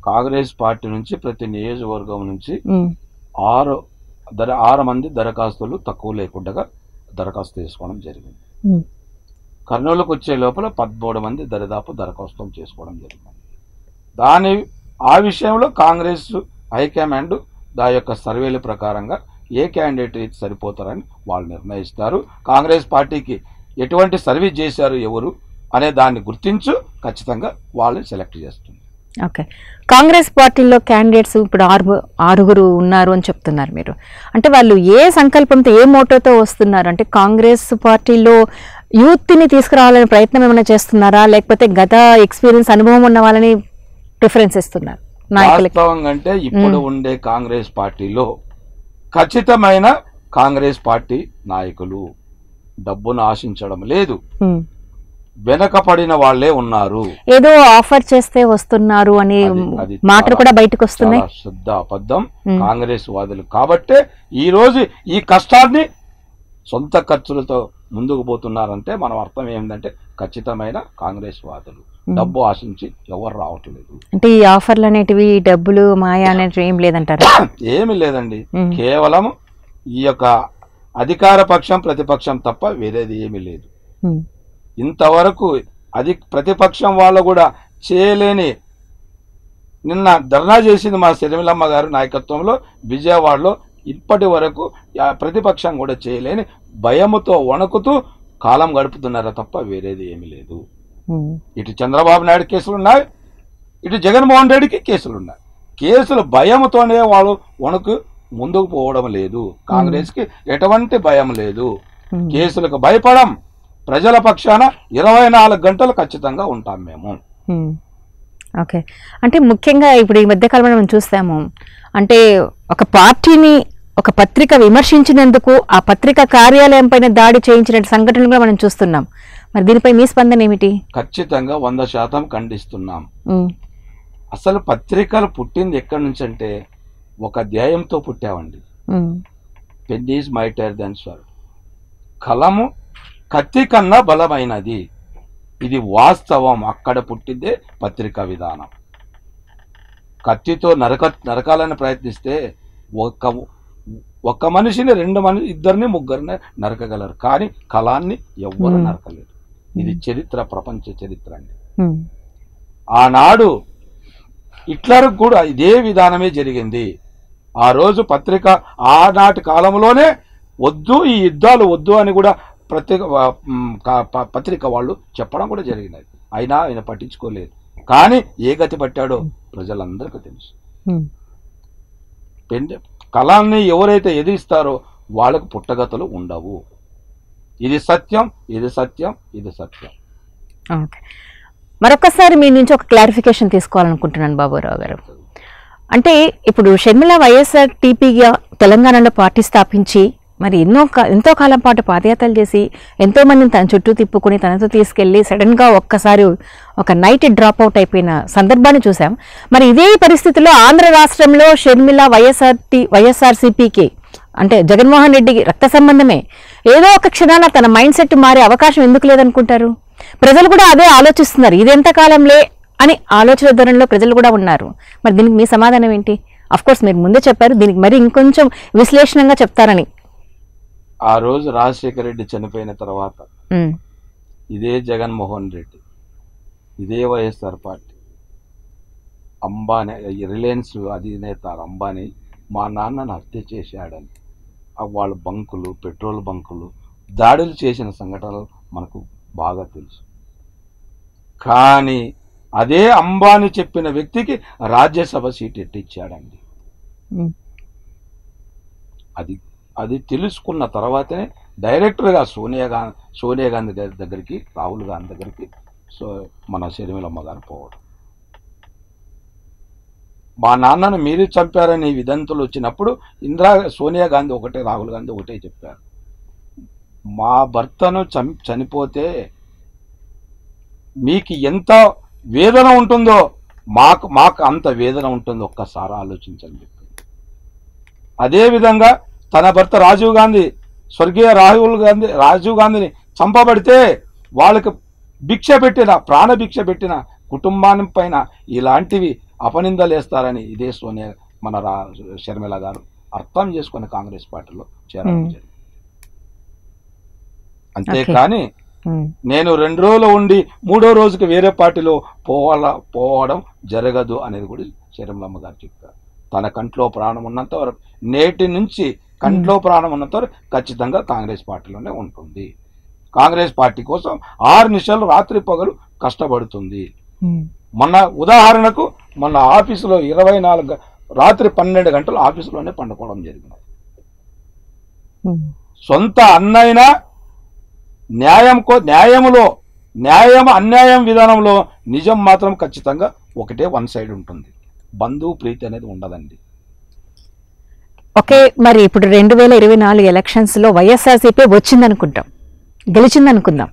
కాంగ్రెస్ పార్టీ నుంచి ప్రతి నియోజకవర్గం నుంచి 6 మంది దరఖాస్తులు తక్కువ లేకుండా దరఖాస్తు చేసుకోవడం జరిగింది. కర్నూలుకు వచ్చే లోపల 13 మంది దరఖాస్తు చేసుకోవడం జరిగింది. ఆ విషయంలో కాంగ్రెస్ హైకమాండ్ దాని యొక్క సర్వేల ప్రకారంగా ఏ క్యాండిడేట్ సరిపోతారని వాళ్ళు నిర్ణయిస్తారు. కాంగ్రెస్ పార్టీకి ఎటువంటి సర్వీస్ చేశారు ఎవరు అనే దాన్ని గుర్తించు ఖచ్చితంగా వాళ్ళని సెలెక్ట్ చేస్తుంది. ఓకే, కాంగ్రెస్ పార్టీలో క్యాండిడేట్స్ ఇప్పుడు 6 ఉన్నారు అని చెప్తున్నారు మీరు. అంటే వాళ్ళు ఏ సంకల్పంతో, ఏ మోటోతో వస్తున్నారు? అంటే కాంగ్రెస్ పార్టీలో యూత్ని తీసుకురావాలనే ప్రయత్నం ఏమైనా చేస్తున్నారా, లేకపోతే గత ఎక్స్పీరియన్స్ అనుభవం ఉన్న వాళ్ళని ప్రిఫరెన్స్ ఇస్తున్నారు నాయకులకి? అంటే ఇప్పుడు ఉండే కాంగ్రెస్ పార్టీలో ఖచ్చితమైన కాంగ్రెస్ పార్టీ నాయకులు డబ్బును ఆశించడం లేదు, వెనకపడిన వాళ్లే ఉన్నారు. ఏదో ఆఫర్ చేస్తే వస్తున్నారు అనే మాటలు కూడా బయటకు వస్తున్నాయి. శుద్ధ అబద్ధం కాంగ్రెస్ వాదులు. కాబట్టే ఈ రోజు ఈ కష్టాన్ని సొంత ఖర్చులతో ముందుకు పోతున్నారంటే మనం అర్థం ఏంటంటే ఖచ్చితమైన కాంగ్రెస్ వాదులు. డబ్బు ఆశించి ఎవరు రావట్లేదు. అంటే ఈ ఆఫర్లు అనేటివి డబ్బులు మాయా అనేటివి ఏం లేదంటారు? ఏమి లేదండి, కేవలం ఈ యొక్క అధికార పక్షం ప్రతిపక్షం తప్ప వేరేది ఏమీ లేదు. ఇంతవరకు ప్రతిపక్షం వాళ్ళు కూడా చేయలేని నిన్న ధర్నా చేసింది మా సిరిమిలమ్మ గారు నాయకత్వంలో విజయవాడలో. ఇప్పటి వరకు ప్రతిపక్షం కూడా చేయలేని భయముతో వణుకుతూ కాలం గడుపుతున్నారా తప్ప వేరేది ఏమీ లేదు. ఇటు చంద్రబాబు నాయుడు కేసులున్నాయి, ఇటు జగన్మోహన్ రెడ్డికి కేసులున్నాయి. కేసులు భయంతోనే వాళ్ళు వణుకు ముందుకు పోవడం లేదు. కాంగ్రెస్ కి ఎటువంటి భయం లేదు. కేసులకు భయపడం. ప్రజల పక్షాన 24 గంటలు ఖచ్చితంగా ఉంటాం మేము. ఓకే, అంటే ముఖ్యంగా ఇప్పుడు ఈ మధ్యకాలంలో మనం చూస్తాము, అంటే ఒక పార్టీని ఒక పత్రిక విమర్శించినందుకు ఆ పత్రిక కార్యాలయం పైన దాడి చేయించిన సంఘటనలు కూడా మనం చూస్తున్నాం. మరి దీనిపై మీ స్పందన ఏమిటి? ఖచ్చితంగా 100% ఖండిస్తున్నాం. అసలు పత్రికలు పుట్టింది ఎక్కడి నుంచి అంటే ఒక ధ్యేయంతో పుట్టామండి. Pen is mightier than sword. కలము కత్తి కన్నా బలమైనది. ఇది వాస్తవం. అక్కడ పుట్టిందే పత్రికా విధానం. కత్తితో నరకాలని ప్రయత్నిస్తే ఒక్క మనిషిని ఇద్దరిని ముగ్గురిని నరకగలరు, కానీ కళాన్ని ఎవ్వరు నరకలేరు. ఇది చరిత్ర, ప్రపంచ చరిత్ర అండి. ఆనాడు హిట్లర్ కూడా ఇదే విధానమే జరిగింది. ఆ రోజు పత్రిక ఆనాటి కాలంలోనే వద్దు, ఈ యుద్ధాలు వద్దు అని కూడా పత్రిక వాళ్ళు చెప్పడం కూడా జరిగినది. అయినా ఆయన పట్టించుకోలేదు. కానీ ఏ గతి పట్టాడో ప్రజలందరికీ తెలుసు. కళాన్ని ఎవరైతే ఎదిరిస్తారో వాళ్ళకు పుట్టగతులు ఉండవు. ఇది సత్యం, ఇది సత్యం, ఇది సత్యం. మరొకసారి మీ నుంచి ఒక క్లారిఫికేషన్ తీసుకోవాలనుకుంటున్నాను బాబురావు గారు. అంటే ఇప్పుడు షర్మిల వైఎస్ఆర్ టీపీగా తెలంగాణలో పార్టీ స్థాపించి మరి ఎంతో కాలం పాటు పాదయాత్రలు చేసి ఎంతో మందిని తన చుట్టూ తిప్పుకుని తనతో తీసుకెళ్లి సడన్ గా ఒక్కసారి ఒక నైట్ డ్రాప్ అవుట్ అయిపోయిన సందర్భాన్ని చూసాం. మరి ఇదే పరిస్థితిలో ఆంధ్ర రాష్ట్రంలో షర్మిల వైఎస్ఆర్సీపీకి అంటే జగన్మోహన్ రెడ్డికి రక్త సంబంధమే, ఏదో ఒక క్షణాన తన మైండ్ సెట్ మారే అవకాశం ఎందుకు లేదనుకుంటారు? ప్రజలు కూడా అదే ఆలోచిస్తున్నారు, ఇదెంత కాలంలే అని ఆలోచన ధోరణిలో ప్రజలు కూడా ఉన్నారు. మరి దీనికి మీ సమాధానం ఏంటి? అఫ్ కోర్స్ మీరు ముందే చెప్పారు, దీనికి మరి ఇంకొంచెం విశ్లేషణంగా చెప్తారని. ఆ రోజు రాజశేఖర రెడ్డి చనిపోయిన తర్వాత ఇదే జగన్మోహన్ రెడ్డి, ఇదే వైఎస్ఆర్ పార్టీ, అంబానీ, రిలయన్స్ అధినేత అంబానీ మా నాన్నను హత్య చేశాడని వాళ్ళ బంకులు, పెట్రోల్ బంకులు దాడులు చేసిన సంఘటనలు మనకు బాగా తెలుసు. కానీ అదే అంబానీ చెప్పిన వ్యక్తికి రాజ్యసభ సీట్ ఎట్టిచ్చాడండి. అది తెలుసుకున్న తర్వాతనే డైరెక్టర్గా సోనియా గాంధీ దగ్గరికి, రాహుల్ గాంధీ దగ్గరికి మన షర్మిలమ్మ గారు పోవడం. మా నాన్నను మీరు చంపారని విదంతులు వచ్చినప్పుడు సోనియా గాంధీ ఒకటే, రాహుల్ గాంధీ ఒకటే చెప్పారు, మా భర్తను చనిపోతే మీకు ఎంత వేదన ఉంటుందో మాకు అంత వేదన ఉంటుందో ఒక్కసారి ఆలోచించండి చెప్పి. అదేవిధంగా తన భర్త స్వర్గీయ రాజీవ్ గాంధీని చంపబడితే వాళ్ళకి ప్రాణభిక్ష పెట్టిన కుటుంబాన్ని పైన ఇలాంటివి అపనిందలేస్తారని ఇదే మన షర్మిల గారు అర్థం చేసుకుని కాంగ్రెస్ పార్టీలో చేరడం జరిగింది. అంతేకాని నేను 2 రోజులు ఉండి 3వ రోజుకి వేరే పార్టీలో పోవడం జరగదు అనేది కూడా షర్మిలమ్మ గారు చెప్పారు. తన కంట్లో ప్రాణం ఉన్నంత వరకు, నేటి నుంచి కంట్లో ప్రాణం ఉన్నంత వరకు ఖచ్చితంగా కాంగ్రెస్ పార్టీలోనే ఉంటుంది. కాంగ్రెస్ పార్టీ కోసం 6 నిమిషాలు రాత్రి పగలు కష్టపడుతుంది. మొన్న ఉదాహరణకు మొన్న ఆఫీసులో 24 రాత్రి 12 గంటలు ఆఫీసులోనే పండుకోవడం జరిగింది. సొంత అన్నైనా అన్యాయం విధానంలో నిజం మాత్రం ఖచ్చితంగా ఒకటే, వన్ సైడ్ ఉంటుంది. బంధువు ప్రీతి అనేది ఉండదండి. ఓకే, మరి ఇప్పుడు 2024 ఎలక్షన్స్ లో వైఎస్ఆర్సీపీ వచ్చిందనుకుంటాం, గెలిచిందనుకుందాం,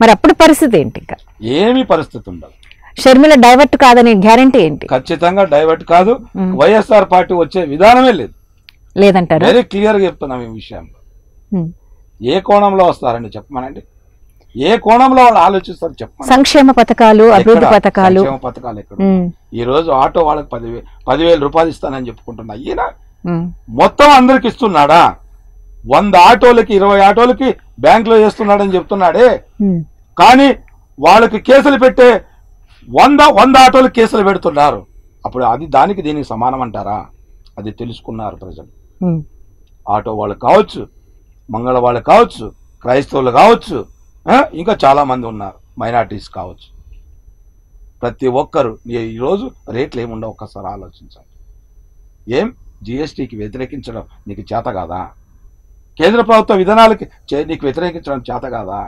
మరి అప్పుడు పరిస్థితి ఏంటి? ఇంకా ఏమీ పరిస్థితి ఉండదు. షర్మిల డైవర్ట్ కాదని గ్యారంటీ ఏంటి? ఖచ్చితంగా డైవర్ట్ కాదు. వైఎస్ఆర్ పార్టీ వచ్చే విధానమే లేదంటారు. వెరీ క్లియర్ గా చెప్తున్నాం ఈ విషయంలో. ఏ కోణంలో వస్తారని చెప్పమనండి, ఏ కోణంలో వాళ్ళు ఆలోచిస్తారు చెప్పండి. సంక్షేమ పథకాలు, అభివృద్ధి పథకాలు ఎక్కడ? ఈ రోజు ఆటో వాళ్ళకి 10,000 రూపాయలు ఇస్తానని చెప్పుకుంటున్నా, ఈయన మొత్తం అందరికి ఇస్తున్నాడా? 100 ఆటోలకి 20 ఆటోలకి బ్యాంక్ లో చేస్తున్నాడని చెప్తున్నాడే, కానీ వాళ్ళకి కేసులు పెట్టే 100 ఆటోలకు కేసులు పెడుతున్నారు. అప్పుడు అది దీనికి సమానం అంటారా? అది తెలుసుకున్నారు ప్రజలు. ఆటో వాళ్ళు కావచ్చు, మంగళ వాళ్ళు కావచ్చు, క్రైస్తవులు కావచ్చు, ఇంకా చాలా మంది ఉన్నారు, మైనార్టీస్ కావచ్చు. ప్రతి ఒక్కరు ఈరోజు రేట్లు ఏముండవు, ఒక్కసారి ఆలోచించండి. ఏం జిఎస్టీకి వ్యతిరేకించడం నీకు చేత కాదా? కేంద్ర ప్రభుత్వ విధానాలకి నీకు వ్యతిరేకించడం చేత కాదా?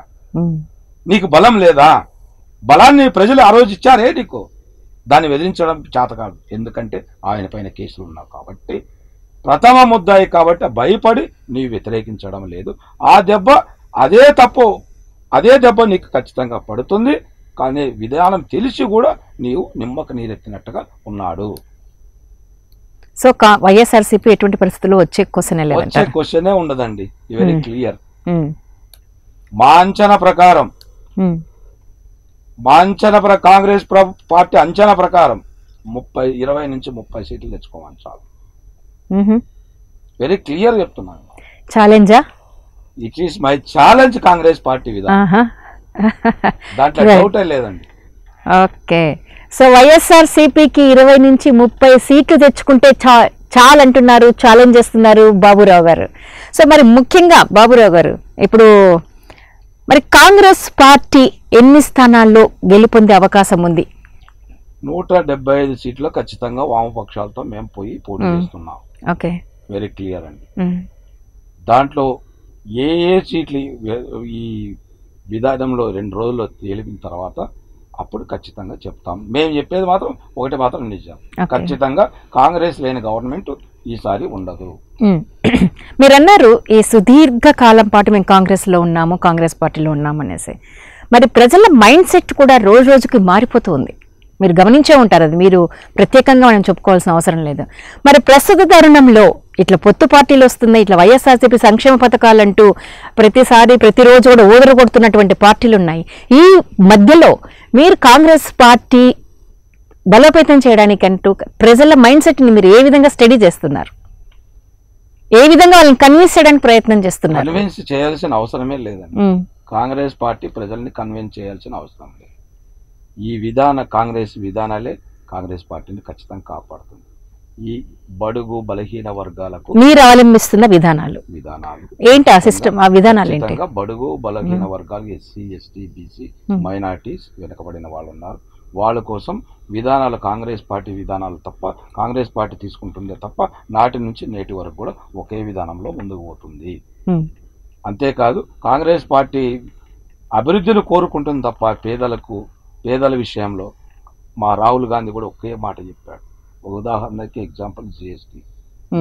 నీకు బలం లేదా? బలాన్ని ప్రజలు ఆ రోజు ఇచ్చారే నీకు, దాన్ని ఎదిరించడం చేత కాదు. ఎందుకంటే ఆయన పైన కేసులు ఉన్నావు కాబట్టి, ప్రథమ ముద్దాయి కాబట్టి భయపడి నీవు వ్యతిరేకించడం లేదు. అదే దెబ్బ నీకు ఖచ్చితంగా పడుతుంది. కానీ విధానం తెలిసి కూడా నీవు నిమ్మక నీరెత్తినట్టుగా ఉన్నాడు. సో వైఎస్ఆర్సీపీ ఎటువంటి పరిస్థితుల్లో వచ్చే క్వశ్చనే ఉండదండి. Very clear. మా అంచనా ప్రకారం కాంగ్రెస్ పార్టీ అంచనా ప్రకారం 20 నుంచి 30 సీట్లు తెచ్చుకోమని చాలు. వెరీ క్లియర్ చెప్తున్నాను. ఛాలెంజా? It is my challenge Congress party విధానం, దాంట్లో డౌటే లేదండి. ఓకే, సో వైఎస్ఆర్సీపీకి 20 నుంచి 30 సీట్లు తెచ్చుకుంటే చాలంటున్నారు, ఛాలెంజ్ చేస్తున్నారు బాబురావు గారు. సో మరి ముఖ్యంగా బాబురావు గారు, ఇప్పుడు మరి కాంగ్రెస్ పార్టీ ఎన్ని స్థానాల్లో గెలుపొందే అవకాశం ఉంది? 175 సీట్లు ఖచ్చితంగా వామపక్షాలతో మేము పోయి పోటీ చేస్తున్నాం. ఓకే, వెరీ క్లియర్ అండి. దాంట్లో ఏ సీట్లు ఈ విధానంలో 2 రోజుల్లో తేలిన తర్వాత అప్పుడు ఖచ్చితంగా చెప్తాం. మేము చెప్పేది మాత్రం ఒకటి మాత్రం నిజం, ఖచ్చితంగా కాంగ్రెస్ లేని గవర్నమెంట్ ఈసారి ఉండదు. మీరు అన్నారు ఈ సుదీర్ఘ కాలం పాటు మేము కాంగ్రెస్లో ఉన్నాము, కాంగ్రెస్ పార్టీలో ఉన్నాము అనేసి. మరి ప్రజల మైండ్ సెట్ కూడా రోజు రోజుకి మారిపోతూ ఉంది. మీరు గమనించే ఉంటారు, అది మీరు ప్రత్యేకంగా మనం చెప్పుకోవాల్సిన అవసరం లేదు. మరి ప్రస్తుత తరుణంలో ఇట్లా పొత్తు పార్టీలు వస్తున్నాయి, ఇట్లా వైఎస్ఆర్సీపీ సంక్షేమ పథకాలంటూ ప్రతిరోజు కూడా ఊదర కొడుతున్నటువంటి పార్టీలు ఉన్నాయి. ఈ మధ్యలో మీరు కాంగ్రెస్ పార్టీ బలోపేతం చేయడానికంటూ ప్రజల మైండ్ సెట్ని మీరు ఏ విధంగా స్టడీ చేస్తున్నారు? ఏ విధంగా వాళ్ళని కన్విన్స్ చేయడానికి ప్రయత్నం చేస్తున్నారు? కన్విన్స్ చేయాల్సిన అవసరమే లేదండి. కాంగ్రెస్ పార్టీ ప్రజల్ని కన్విన్స్ చేయాల్సిన అవసరం లేదు. ఈ కాంగ్రెస్ విధానాలే కాంగ్రెస్ పార్టీని ఖచ్చితంగా కాపాడుతుంది. ఈ బడుగు బలహీన వర్గాలకు మీరు అవలంబిస్తున్న విధానాలు ఏంటి? ఆ సిస్టమ్, ఆ విధానాలు ఏంటి? బడుగు బలహీన వర్గాలు, ఎస్సీ ఎస్టీ బీసీ మైనారిటీస్, వెనుకబడిన వాళ్ళు ఉన్నారు. వాళ్ళ కోసం విధానాలు కాంగ్రెస్ పార్టీ విధానాలు తప్ప, కాంగ్రెస్ పార్టీ తీసుకుంటుందే తప్ప నాటి నుంచి నేటి వరకు కూడా ఒకే విధానంలో ముందుకు పోతుంది. అంతేకాదు కాంగ్రెస్ పార్టీ అభివృద్ధిని కోరుకుంటుంది తప్ప పేదల విషయంలో మా రాహుల్ గాంధీ కూడా ఒకే మాట చెప్పాడు. ఒక ఉదాహరణకి ఎగ్జాంపుల్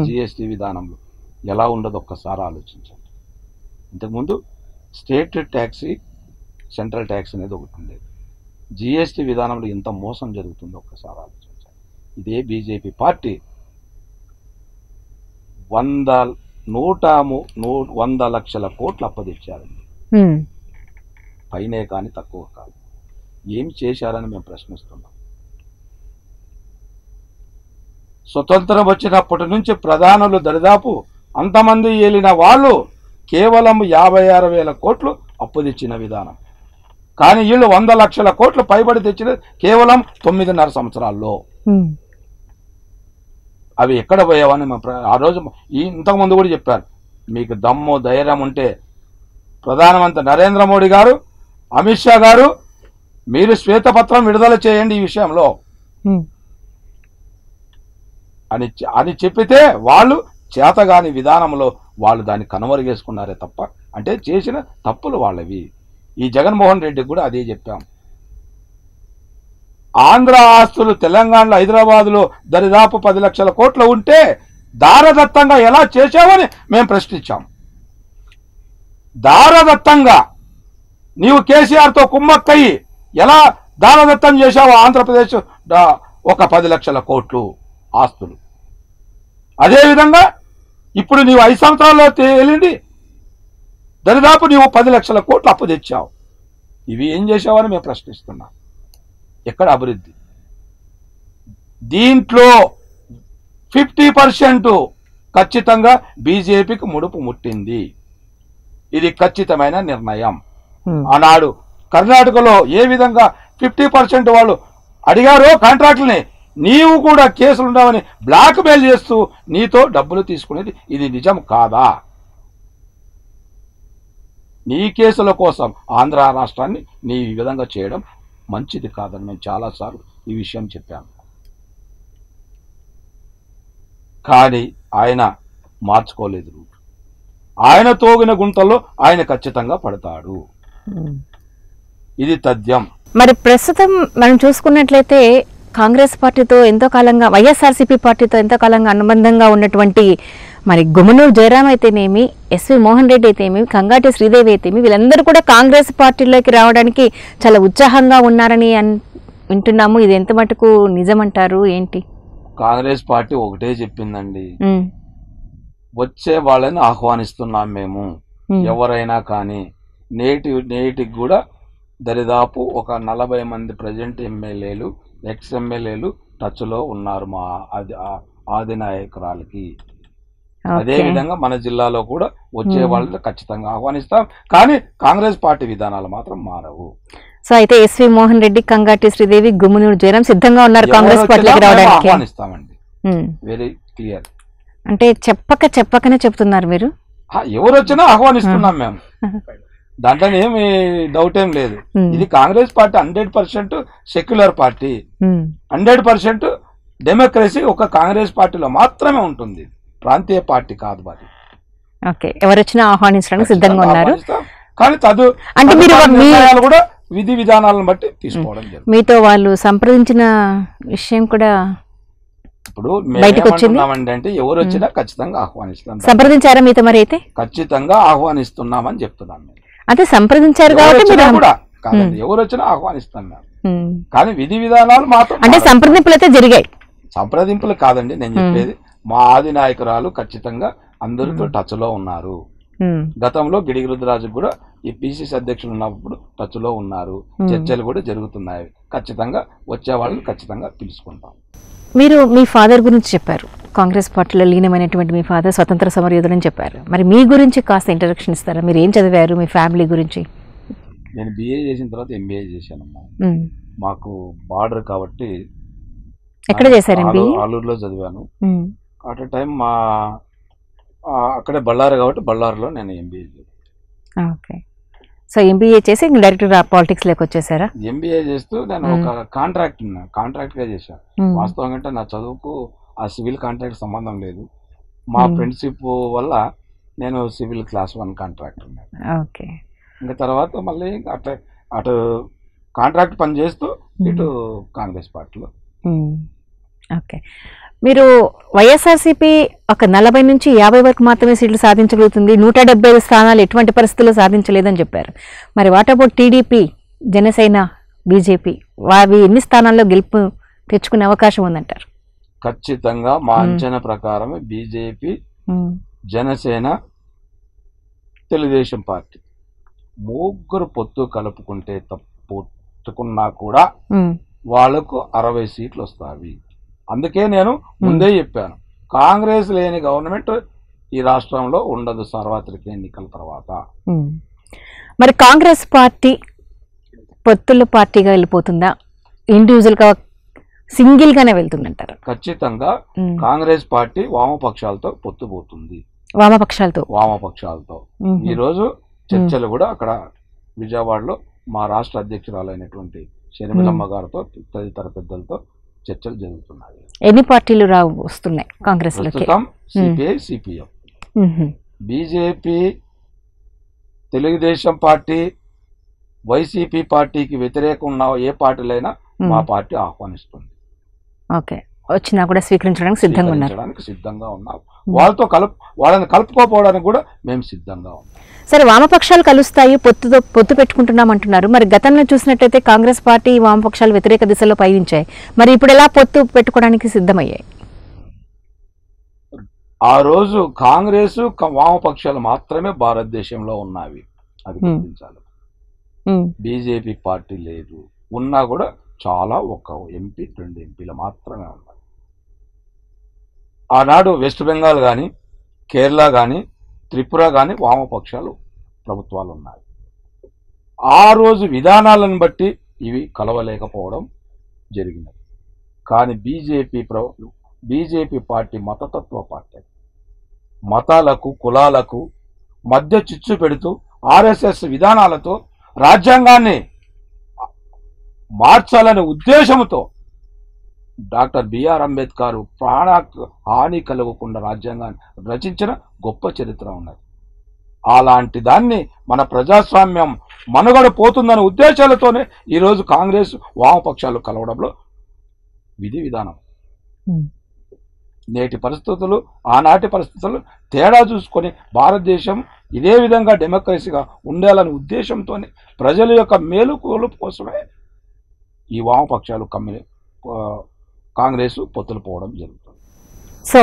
జిఎస్టీ విధానంలో ఎలా ఉండదో ఒక్కసారి ఆలోచించండి. ఇంతకుముందు స్టేట్ ట్యాక్స్, సెంట్రల్ ట్యాక్స్ అనేది ఒకటి ఉండేది. జిఎస్టీ విధానంలో ఎంత మోసం జరుగుతుందో ఒక్కసారి ఆలోచించండి. ఇదే బీజేపీ పార్టీ 100 లక్షల కోట్లు అప్పదిచ్చారండి, పైనే కానీ తక్కువ కాదు. ఏమి చేశారని మేము ప్రశ్నిస్తున్నాం. స్వతంత్రం వచ్చినప్పటి నుంచి ప్రధానులు దరిదాపు అంతమంది ఏలిన వాళ్ళు కేవలం 56,000 కోట్లు అప్పు తెచ్చిన విధానం. కానీ వీళ్ళు 100 లక్షల కోట్లు పైబడి తెచ్చిన కేవలం 9.5 సంవత్సరాల్లో. అవి ఎక్కడ పోయావని ఆ రోజు ఇంతకుముందు కూడా చెప్పారు. మీకు దమ్ము ధైర్యం ఉంటే ప్రధానమంత్రి నరేంద్ర మోడీ గారు, అమిత్ షా గారు, మీరు శ్వేతపత్రం విడుదల చేయండి ఈ విషయంలో అని చెప్పితే వాళ్ళు చేతగాని విధానంలో వాళ్ళు దాన్ని కనుమరుగేసుకున్నారే తప్ప, అంటే చేసిన తప్పులు వాళ్ళవి. ఈ జగన్మోహన్ రెడ్డికి కూడా అదే చెప్పాం. ఆంధ్ర ఆస్తులు తెలంగాణలో హైదరాబాద్లో దరిదాపు 10 లక్షల కోట్లు ఉంటే దారదత్తంగా ఎలా చేశావని మేము ప్రశ్నించాం. దారదత్తంగా నీవు కేసీఆర్తో కుమ్మక్కయ్యి ఎలా దారదత్తం చేశావు ఆంధ్రప్రదేశ్ ఒక 10 లక్షల కోట్లు ఆస్తులు. అదేవిధంగా ఇప్పుడు నీవు 5 సంవత్సరాల్లో తేలింది దరిదాపు నీవు 10 లక్షల కోట్లు అప్పు తెచ్చావు. ఇవి ఏం చేశావని మేము ప్రశ్నిస్తున్నాం. ఎక్కడ అభివృద్ధి? దీంట్లో 50% ఖచ్చితంగా బీజేపీకి ముడుపు ముట్టింది. ఇది ఖచ్చితమైన నిర్ణయం. ఆనాడు కర్ణాటకలో ఏ విధంగా 50% వాళ్ళు అడిగారో కాంట్రాక్టులని, నీవు కూడా కేసులు ఉండవని బ్లాక్ మెయిల్ చేస్తూ నీతో డబ్బులు తీసుకునేది ఇది నిజం కాదా? నీ కేసుల కోసం ఆంధ్ర రాష్ట్రాన్ని నీ ఈ విధంగా చేయడం మంచిది కాదని మేము చాలాసార్లు ఈ విషయం చెప్పాము. కానీ ఆయన మార్చుకోలేదు. ఆయన తోగిన గుంటల్లో ఆయన ఖచ్చితంగా పడతాడు. ఇది తథ్యం. మరి ప్రస్తుతం మనం చూసుకున్నట్లయితే కాంగ్రెస్ పార్టీతో ఎంతో కాలంగా, వైఎస్ఆర్సీపీ పార్టీతో ఎంతో కాలంగా అనుబంధంగా ఉన్నటువంటి మరి గుమ్మనూరు జయరాం అయితేనేమి, ఎస్వి మోహన్ రెడ్డి అయితేనేమి, కంగాటి శ్రీదేవి అయితేనేమి, వీళ్ళందరూ కూడా కాంగ్రెస్ పార్టీలోకి రావడానికి చాలా ఉత్సాహంగా ఉన్నారని వింటున్నాము. ఇది ఎంత మటుకు నిజమంటారు? ఏంటి? కాంగ్రెస్ పార్టీ ఒకటే చెప్పిందండి, వచ్చే వాళ్ళని ఆహ్వానిస్తున్నాం మేము. ఎవరైనా కానీ నేటికి కూడా దరిదాపు ఒక 40 మంది ప్రజెంట్ ఎమ్మెల్యేలు, ఎక్స్ ఎమ్మెల్యేలు టచ్లో ఉన్నారు మా ఆది నాయకురాలకి. అదే విధంగా మన జిల్లాలో కూడా వచ్చే వాళ్ళని ఖచ్చితంగా ఆహ్వానిస్తాం. కానీ కాంగ్రెస్ పార్టీ విధానాలు మాత్రం మారవు. సో అయితే ఎస్వి మోహన్ రెడ్డి, కంగాటి శ్రీదేవి, గుమ్మనూరు జయరాం సిద్ధంగా ఉన్నారు కాంగ్రెస్ పార్టీకి రావడానికి. ఆహ్వానిస్తామండి, వెరీ క్లియర్. అంటే చెప్పకనే చెప్తున్నారు మీరు? ఎవరు వచ్చినా ఆహ్వానిస్తున్నాం మేము, దాంట్లో ఏమి డౌట్ ఏం లేదు. ఇది Congress party 100% secular party, 100% democracy ఒక కాంగ్రెస్ పార్టీలో మాత్రమే ఉంటుంది, ప్రాంతీయ పార్టీ కాదు మరి. ఓకే, ఎవరు వచ్చినా ఆహ్వానించడానికి సిద్ధంగా ఉన్నారు. కానీ అంటే మీరు కూడా విధి విధానాలను బట్టి తీసుకోవడం జరుగుతుంది. మీతో వాళ్ళు సంప్రదించిన విషయం కూడా ఇప్పుడు మేమేమంటున్నామండి అంటే ఎవరు వచ్చినా ఖచ్చితంగా ఆహ్వానిస్తాం. సంప్రదించారా మీతో? మరి అయితే ఖచ్చితంగా ఆహ్వానిస్తున్నామని చెప్తున్నాం. అంటే సంప్రదించారు కాబట్టి కూడా కాదండి, ఎవరు వచ్చినా ఆహ్వానిస్తాం మేము. కానీ విధి విధానాలు మాత్రం అంటే సంప్రదింపులు అయితే జరిగాయి. సంప్రదింపులు కాదండి నేను చెప్పేది, మా ఆది నాయకురాలు ఖచ్చితంగా అందరితో టచ్ లో ఉన్నారు. గతంలో గిడిగి రుద్రరాజు కూడా ఈ పిసిసి అధ్యక్షులు ఉన్నప్పుడు టచ్ లో ఉన్నారు, చర్చలు కూడా జరుగుతున్నాయి. ఖచ్చితంగా వచ్చే వాళ్ళని ఖచ్చితంగా పిలుచుకుంటాం. మీరు మీ ఫాదర్ గురించి చెప్పారు, కాంగ్రెస్ పార్టీలో లీనమైనటువంటి మీ ఫాదర్ స్వతంత్ర సమరయోధులని చెప్పారు. మరి మీ గురించి కాస్త ఇంట్రడక్షన్ ఇస్తారా? మీరు ఏం చదివారు, మీ ఫ్యామిలీ గురించి? నేను బిఏ చేసిన తర్వాత ఎంబీఏ చేశానమ్మా. మాకు బార్డర్ కాబట్టి. ఎక్కడ చేశారు ఎంబీఏ? ఆలూరులో చదివాను. అట్ టైం మా అక్కడే బళ్ళారి కాబట్టి బళ్ళారిలో నేను ఎంబీఏ చేశాను. ఓకే, సో ఎంబీఏ చేసి డైరెక్ట్ పాలిటిక్స్ లోకి వచ్చేసారా? ఎంబీఏ చేస్తూ నేను ఒక కాంట్రాక్ట్ గా చేశాను. వాస్తవంగా అంటే నా చదువుకు ఆ సివిల్ కాంట్రాక్ట్ సంబంధం లేదు. మా ఫ్రెండ్షిప్ వల్ల నేను సివిల్ క్లాస్ 1 కాంట్రాక్ట్ ఉన్నాను. ఓకే, ఇంకా తర్వాత మళ్ళీ అటు కాంట్రాక్ట్ పని చేస్తూ ఇటు కాంగ్రెస్ పార్టీలో. ఓకే, మీరు వైఎస్ఆర్సీపీ ఒక 40 నుంచి 50 వరకు మాత్రమే సీట్లు సాధించగలుగుతుంది, 175 స్థానాలు ఎటువంటి పరిస్థితుల్లో సాధించలేదని చెప్పారు. మరి what about TDP, Janasena, BJP, అవి ఎన్ని స్థానాల్లో గెలుపు తెచ్చుకునే అవకాశం ఉందంటారు? ఖచ్చితంగా మా అంచనా ప్రకారం బీజేపీ, జనసేన, తెలుగుదేశం పార్టీ ముగ్గురు పొత్తు కలుపుకుంటే తప్పుకున్నా కూడా వాళ్లకు 60 సీట్లు వస్తాయి. అందుకే నేను ముందే చెప్పాను, కాంగ్రెస్ లేని గవర్నమెంట్ ఈ రాష్ట్రంలో ఉండదు సార్వత్రిక ఎన్నికల తర్వాత. మరి కాంగ్రెస్ పార్టీ పొత్తుల పార్టీగా వెళ్ళిపోతుందా, ఇండివిజువల్ గా సింగిల్ గానే వెళ్తుందంటారు? ఖచ్చితంగా కాంగ్రెస్ పార్టీ వామపక్షాలతో పొత్తుపోతుంది. వామపక్షాలతో ఈ రోజు చర్చలు కూడా అక్కడ విజయవాడలో మా రాష్ట్ర అధ్యక్షురాలైనటువంటి షర్మిలమ్మ గారితో తదితర పెద్దలతో చర్చలు జరుగుతున్నాయి. ఎన్ని పార్టీలు వస్తున్నాయి కాంగ్రెస్ లోకి? CPI, CPM, BJP, Telugu Desam party, YCP పార్టీకి వ్యతిరేకం ఉన్న ఏ పార్టీలైనా మా పార్టీ ఆహ్వానిస్తుంది. ఓకే, వచ్చినా కూడా స్వీకరించడానికి సిద్ధంగా ఉన్నాం. వాళ్ళని కలుపుకోపోవడానికి కూడా మేము సిద్ధంగా ఉన్నాం. సరే, వామపక్షాలు కలుస్తాయి, పొత్తు పెట్టుకుంటున్నాం అంటున్నారు. మరి గతంలో చూసినట్టయితే కాంగ్రెస్ పార్టీ వామపక్షాలు వ్యతిరేక దిశలో పయనించాయి. మరి ఇప్పుడు ఎలా పొత్తు పెట్టుకోవడానికి సిద్ధమయ్యాయి? ఆ రోజు కాంగ్రెస్ వామపక్షాలు మాత్రమే భారతదేశంలో ఉన్నవి, అది గుర్తించాలి. బీజేపీ పార్టీ లేదు, ఉన్నా కూడా చాలా ఒక ఎంపీ 2 ఎంపీలు మాత్రమే ఉన్నాయి. ఆనాడు వెస్ట్ బెంగాల్ కానీ, కేరళ కానీ, త్రిపుర కానీ వామపక్షాలు ప్రభుత్వాలు ఉన్నాయి. ఆ రోజు విధానాలను బట్టి ఇవి కలవలేకపోవడం జరిగినది. కానీ బీజేపీ పార్టీ మతతత్వ పార్టీ, మతాలకు కులాలకు మధ్య చిచ్చు పెడుతూ ఆర్ఎస్ఎస్ విధానాలతో రాజ్యాంగాన్ని మార్చాలనే ఉద్దేశంతో డాక్టర్ బిఆర్ అంబేద్కర్ ప్రాణ హాని కలగకుండా రాజ్యాంగాన్ని రచించిన గొప్ప చరిత్ర ఉన్నది. అలాంటి దాన్ని మన ప్రజాస్వామ్యం మనుగడ పోతుందనే ఉద్దేశాలతోనే ఈరోజు కాంగ్రెస్ వామపక్షాలు కలవడంలో విధి విధానం. నేటి పరిస్థితులు ఆనాటి పరిస్థితులు తేడా చూసుకొని భారతదేశం ఇదే విధంగా డెమోక్రసీగా ఉండాలనే ఉద్దేశంతోనే ప్రజల యొక్క మేలుకోలు కోసమే ఈ వామపక్షాలు కాంగ్రెస్ పొత్తులు పోవడం జరుగుతుంది. సో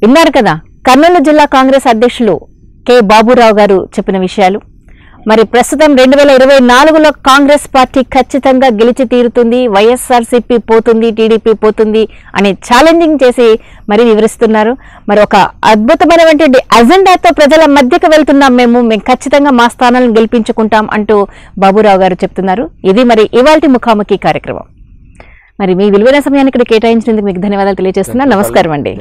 విన్నారు కదా, కర్నూలు జిల్లా కాంగ్రెస్ అధ్యక్షులు కె బాబురావు గారు చెప్పిన విషయాలు. మరి ప్రస్తుతం 2024లో కాంగ్రెస్ పార్టీ ఖచ్చితంగా గెలిచి తీరుతుంది, వైఎస్ఆర్సీపీ పోతుంది, టీడీపీ పోతుంది అని ఛాలెంజింగ్ చేసి మరి వివరిస్తున్నారు. మరి ఒక అద్భుతమైనటువంటి అజెండాతో ప్రజల మధ్యకు వెళ్తున్నాం, మేము ఖచ్చితంగా మా స్థానాలను గెలిపించుకుంటాం అంటూ బాబురావు గారు చెప్తున్నారు. ఇది మరి ఇవాల్టి ముఖాముఖి కార్యక్రమం. మరి మీ విలువైన సమయాన్ని ఇక్కడ కేటాయించినందుకు మీకు ధన్యవాదాలు తెలియజేస్తున్నాను. నమస్కారం అండి.